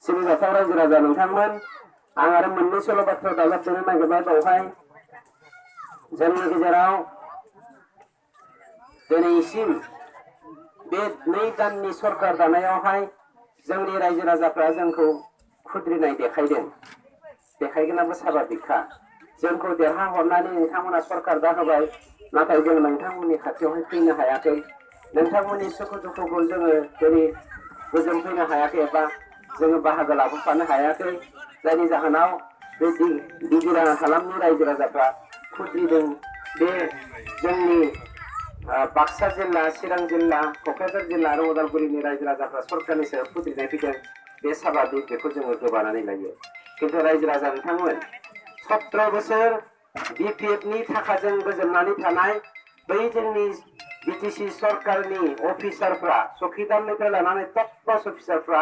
सिबिजाथाव रायजो राजा नोंथांमोन आं आरो मोननैसोल' बाथ्रा दाजाबदेरनो नागिरबाय बेवहाय जोंनि गेजेराव दिनैसिम बे 2 दाननि सरकार दानायावहाय जोंनि रायजो राजाफ्रा जोंखौ खुद्रिनाय देखायगोनाबो स्वाभाबिकखा जोंखौ देरहाहरनानै नोंथांमोना सरकार दाहोबाय नाथाय जों नोंथांमोननि खाथियावहाय फैनो हायाखै नोंथांमोननि सुखु दुखुखौ जोङो दिनै गोजोनफैनो हायाखै एबा जोङो बाहागो लाबोफानो हायाखै जायनि जाहोनाव बे दिगिरा हालामनि रायजो राजाफ्रा खुद्रिदों बे जोंनि बाक्सा जिल्ला चिरां जिल्ला क'क्राझार जिल्ला आरो उदालगुरिनि रायजो राजाफ्रा सरकारनि सायाव खुद्रिनाय फैदों बे स्वाभाबिक बेखौ जोङो गोबानानै लायो किन्तु रायजो राजा नोंथांमोन 17 बोसोर बिपिएफनि थाखाजों गोजोननानै थानाय बै जोंनि बिटिसि सरकारनि अफिसारफ्रा चौकिदारनिफ्राय लानानै टप क्लास अफिसारफ्रा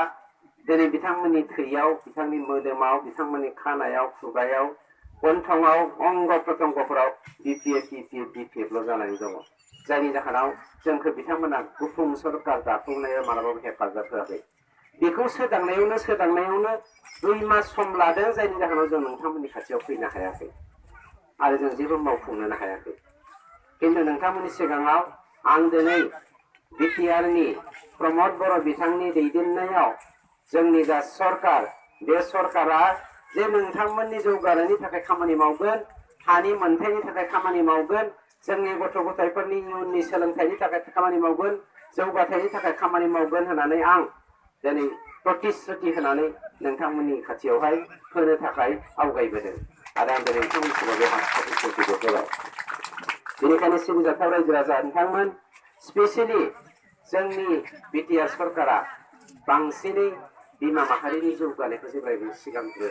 दिनै बिथांमोननि थैयाव बिथांनि मोदोमाव बिथांमोननि खानायाव खुगायाव गन्थङाव अंग प्रत्यंगफोराव बिपिएफल' जानानै दङ जायनि जाहोनाव जोंखौ बिथांमोना गुफुं सरकार दाफुंनायाव मालाबाबो हेफाजाब होआखै बेखौ सोदांनायावनो 2 मास सम लादों जायनि जाहोनाव जों नोंथांमोननि खाथियाव फैनो हायाखै आरो जों जेबो मावफुंनो हायाखै किन्तु नोंथांमोननि सिगाङाव आं दिनै बिटिआरनि प्रमद बर' बिथांनि दैदेननायाव जोंनि जा सरकार बे सरकारा जे नोंथांमोननि जौगानायनि थाखाय खामानि मावगोन हानि मोनथायनि थाखाय खामानि मावगोन जोंनि गथ' गथायफोरनि इयुननि सोलोंथायनि थाखाय खामानि मावगोन जौगाथायनि थाखाय खामानि मावगोन होननानै आं दिनै प्रतिश्रुति होनानै नोंथांमोननि खाथियावहाय होनो थाखाय आवगायबोदों आरो आं दिनै नोंथांमोननि सिगाङाव बे प्रतिश्रुतिखौ होबाय बेनिखायनो सिबिजाथाव रायजो राजा नोंथांमोन स्पेसियेलि जोंनि बिटिआर सरकारा बांसिनै बिमा माहारिनि जौगानायखौ जेब्लायबो सिगांग्रो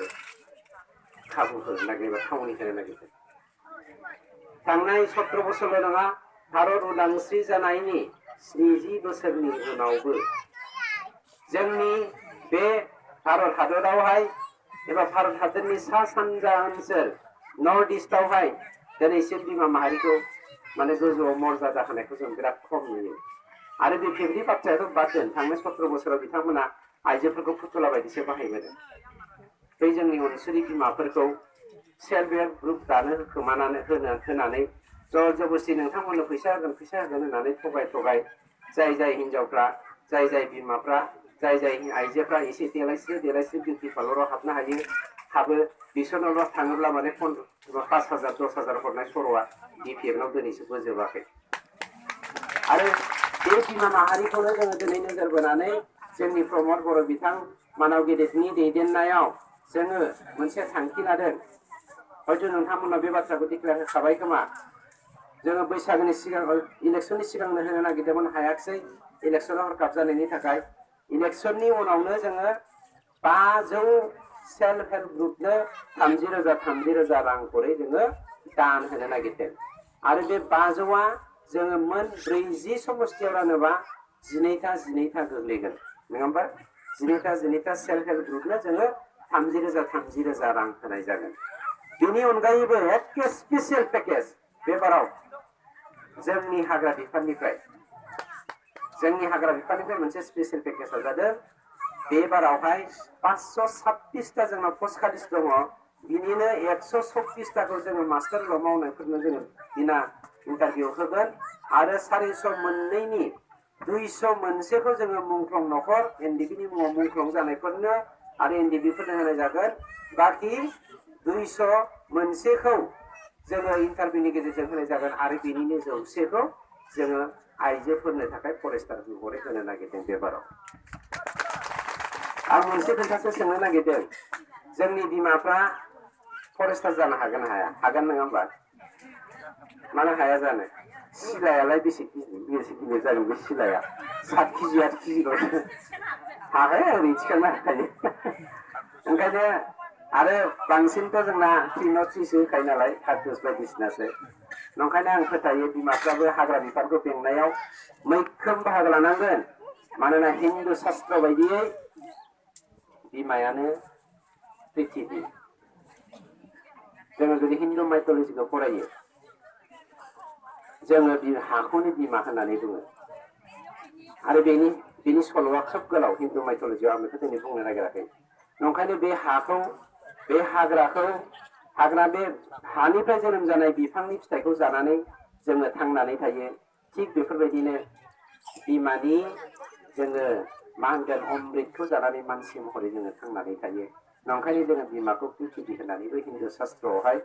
खाबु होनो नागिरबाय खामानि होनो नागिरदों थांनाय 17 बोसोरल' नङा भारत उदांस्रि जानायनि 70 बोसोरनि उनावबो जोंनि बे भारत हादरावहाय एबा भारत हादरनि सा सानजा ओनसोल नर्थ इस्टआवहाय दिनैसिम बिमा माहारिखौ माने गोजौआव मर्यादा होनायखौ जों बिराद खम नुयो आरो बे फेब्रि बाथ्रायाथ' बाद दोन थांनाय 17 बोसोराव बिथांमोना आइजोफोरखौ फुथुला बायदिसो बाहायबोदों बै जोंनि अनसुलि बिमाफोरखौ सेल्फ हेल्प ग्रुप दानो होनानै जर जबरदस्ति नोंथांमोननो फैसा होगोन होननानै थगाय जाय हिनजावफ्रा जाय बिमाफ्रा जाय आइजोफ्रा एसे देलायस्रो बिउटि पार्लाराव हाबनो हाबो बिसोरनावल' थाङोब्ला माने 5,000 10,000 हरनाय सर'आ बिपिएफनाव दिनैसिम जोबाखै आरो बे बिमा माहारिखौनो जोङो दिनै नोजोर बोनानै जोंनि प्रमद बर' बिथां मानव गेदेरनि दैदेननायाव जोङो मोनसे थांखि लादों हयथ' नोंथांमोननाव बे बाथ्राखौ डिक्लेयार होखाबाय खोमा जोङो बैसागोनि सिगां इलेक्सननि सिगांनो होनो नागिरदोंमोन हायाखिसै इलेक्सना हरखाब जानायनि थाखाय इलेक्सननि उनावनो जोङो 500 सेल्फ हेल्प ग्रुपनो 30,000 रां खरै जोङो दान होनो नागिरदों आरो बे 500आ जोङो मोन 40 समस्थियाव रानोबा 12 गोग्लैगोन नङा होमबा 12 सेल्फ हेल्प ग्रुपनो जोङो 30,000 रां होनाय जागोन बेनि अनगायैबो एखे स्पेसियेल पेकेज बे बाराव जोंनि हाग्रा बिफाननिफ्राय मोनसे स्पेसियेल पेकेजआ जादों बे बारावहाय 526टा जोंनाव पस्ट खालिस दङ बिनिनो 126टाखौ जोङो मास्टारल' मावनायफोरनो जोङो बिना इन्टारभिउ होगोन आरो 400 मोननैनि 200 मोनसेखौ जोङो मुंख्लं नखर एनडिबिनि मुङाव मुंख्लं जानायफोरनो आरो एनडिबिफोरनो होनाय जागोन बाखि 200 मोनसेखौ जोङो इन्टारभिउनि गेजेरजों होनाय जागोन आरो बेनिनो 100खौ जोङो आइजोफोरनो थाखाय फरेस्टार महरै होनो नागिरदों बे बाराव आं मोनसे खोथासो सोंनो नागिरदों जोंनि बिमाफ्रा फरेस्टार जानो हागोन ना हाया हागोन नङा होमबा मानो हाया जानो सिलायालाय बेसे गिदिर जागोन बे सिलाया 7 केजि 8 केजिल' हाखाया ओरै थिखांनो हाखायो ओंखायनो आरो बांसिनथ' जोंना 303 होखायो नालाय कार्टुस बायदिसिनासो नंखायनो आं फोथायो बिमाफ्राबो हाग्रा बिफानखौ बेंनायाव मैखोम बाहागो लानांगोन मानोना हिन्दु शास्त्र बायदियै बिमायानो प्रिथिबि जोङो जुदि हिन्दु माइथलजिखौ फरायो जोङो हाखौनो बिमा होननानै बुङो आरो बेनि सल'आ खोब गोलाव हिन्दु माइथलजियाव आं बेखौ दिनै बुंनो नागिराखै नंखायनो बे हाखौ बे हाग्राखौ हाग्रा बे हानिफ्राय जोनोम जानाय बिफांनि फिथाइखौ जानानै जोङो थांनानै थायो। थिग बेफोरबायदिनो बिमानि जोङो मा होनगोन अमृतखौ जानानै मानसि महरै जोङो थांनानै थायो। नंखायनो जोङो बिमाखौ पृथिबि होननानैबो हिन्दु शास्त्रआवहाय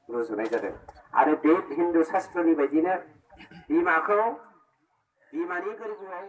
रुजुनाय जादों। आरो बे हिन्दु शास्त्रनि बायदिनो बिमाखौ बिमानि गोरबोआव